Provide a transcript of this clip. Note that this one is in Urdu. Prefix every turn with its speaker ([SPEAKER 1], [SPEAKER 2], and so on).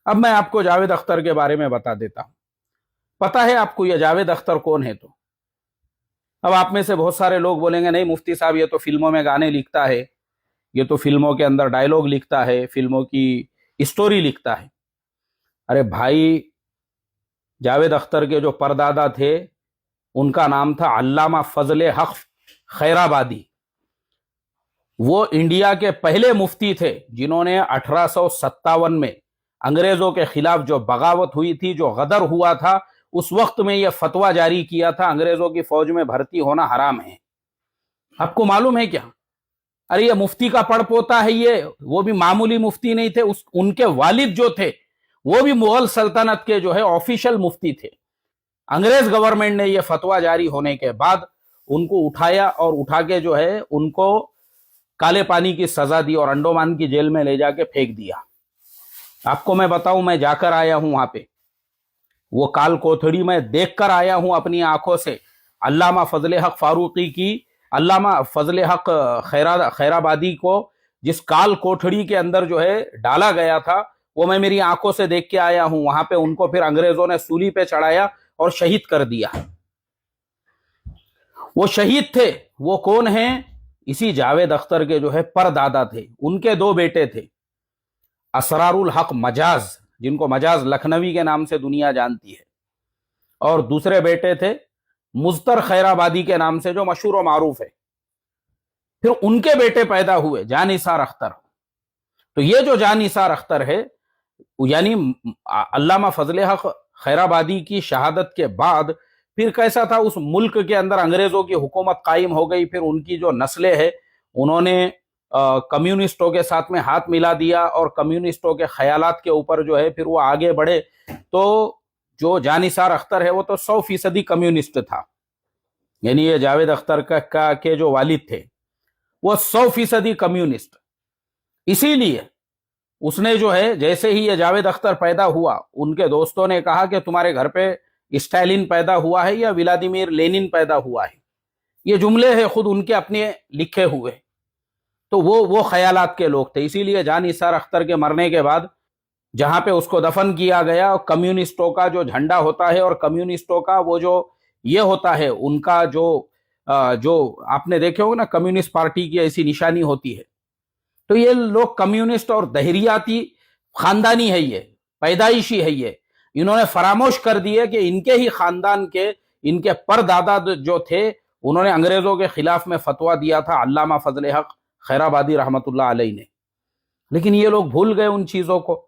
[SPEAKER 1] اب میں آپ کو جاوید اختر کے بارے میں بتا دیتا ہوں. پتا ہے آپ کو یہ جاوید اختر کون ہے؟ تو اب آپ میں سے بہت سارے لوگ بولیں گے نہیں مفتی صاحب یہ تو فلموں میں گانے لکھتا ہے، یہ تو فلموں کے اندر ڈائلاگ لکھتا ہے، فلموں کی اسٹوری لکھتا ہے. ارے بھائی، جاوید اختر کے جو پردادا تھے ان کا نام تھا علامہ فضل حق خیرآبادی. وہ انڈیا کے پہلے مفتی تھے جنہوں نے 1857 میں انگریزوں کے خلاف جو بغاوت ہوئی تھی، جو غدر ہوا تھا، اس وقت میں یہ فتویٰ جاری کیا تھا انگریزوں کی فوج میں بھرتی ہونا حرام ہے. آپ کو معلوم ہے کیا؟ ارے یہ مفتی کا پڑ پوتا ہے، یہ وہ بھی معمولی مفتی نہیں تھے، ان کے والد جو تھے وہ بھی مغل سلطنت کے جو ہے آفیشل مفتی تھے. انگریز گورنمنٹ نے یہ فتویٰ جاری ہونے کے بعد ان کو اٹھایا اور اٹھا کے جو ہے ان کو کالے پانی کی سزا دی اور انڈومان کی جیل میں لے جا کے پھینک دیا. آپ کو میں بتاؤں، میں جا کر آیا ہوں وہاں پہ، وہ کال کوتھڑی میں دیکھ کر آیا ہوں اپنی آنکھوں سے. علامہ فضل حق فاروقی کی، علامہ فضل حق خیرآبادی کو جس کال کوٹھڑی کے اندر جو ہے ڈالا گیا تھا وہ میں میری آنکھوں سے دیکھ کے آیا ہوں. وہاں پہ ان کو پھر انگریزوں نے سولی پہ چڑھایا اور شہید کر دیا. وہ شہید تھے، وہ کون ہیں؟ اسی جاوید اختر کے جو ہے پردادا تھے. ان کے دو بیٹے تھے، اسرار الحق مجاز، جن کو مجاز لکھنوی کے نام سے دنیا جانتی ہے، اور دوسرے بیٹے تھے مزتر خیرآبادی کے نام سے جو مشہور و معروف ہے. پھر ان کے بیٹے پیدا ہوئے جاں نثار اختر. تو یہ جو جاں نثار اختر ہے، یعنی علامہ فضل حق خیرآبادی کی شہادت کے بعد پھر کیسا تھا، اس ملک کے اندر انگریزوں کی حکومت قائم ہو گئی. پھر ان کی جو نسلیں ہیں انہوں نے کمیونسٹوں کے ساتھ میں ہاتھ ملا دیا اور کمیونسٹوں کے خیالات کے اوپر جو ہے پھر وہ آگے بڑھے. تو جو جاں نثار اختر ہے وہ تو 100% کمیونسٹ تھا، یعنی یہ جاوید اختر کے جو والد تھے وہ 100% کمیونسٹ. اسی لیے اس نے جو ہے جیسے ہی یہ جاوید اختر پیدا ہوا، ان کے دوستوں نے کہا کہ تمہارے گھر پہ اسٹالین پیدا ہوا ہے یا ولادیمیر لینن پیدا ہوا ہے. یہ جملے ہیں خود ان کے اپنے لکھے ہوئے. تو وہ خیالات کے لوگ تھے. اسی لیے جاں نثار اختر کے مرنے کے بعد جہاں پہ اس کو دفن کیا گیا، کمیونسٹوں کا جو جھنڈا ہوتا ہے اور کمیونسٹوں کا وہ جو یہ ہوتا ہے ان کا جو آپ نے دیکھے ہوگا نا، کمیونسٹ پارٹی کی ایسی نشانی ہوتی ہے. تو یہ لوگ کمیونسٹ اور دہریاتی خاندانی ہے، یہ پیدائشی ہے. یہ انہوں نے فراموش کر دیے کہ ان کے ہی خاندان کے، ان کے پردادا جو تھے انہوں نے انگریزوں کے خلاف میں فتویٰ دیا تھا، علامہ فضل حق خیرآبادی رحمت اللہ علیہ نے. لیکن یہ لوگ بھول گئے ان چیزوں کو.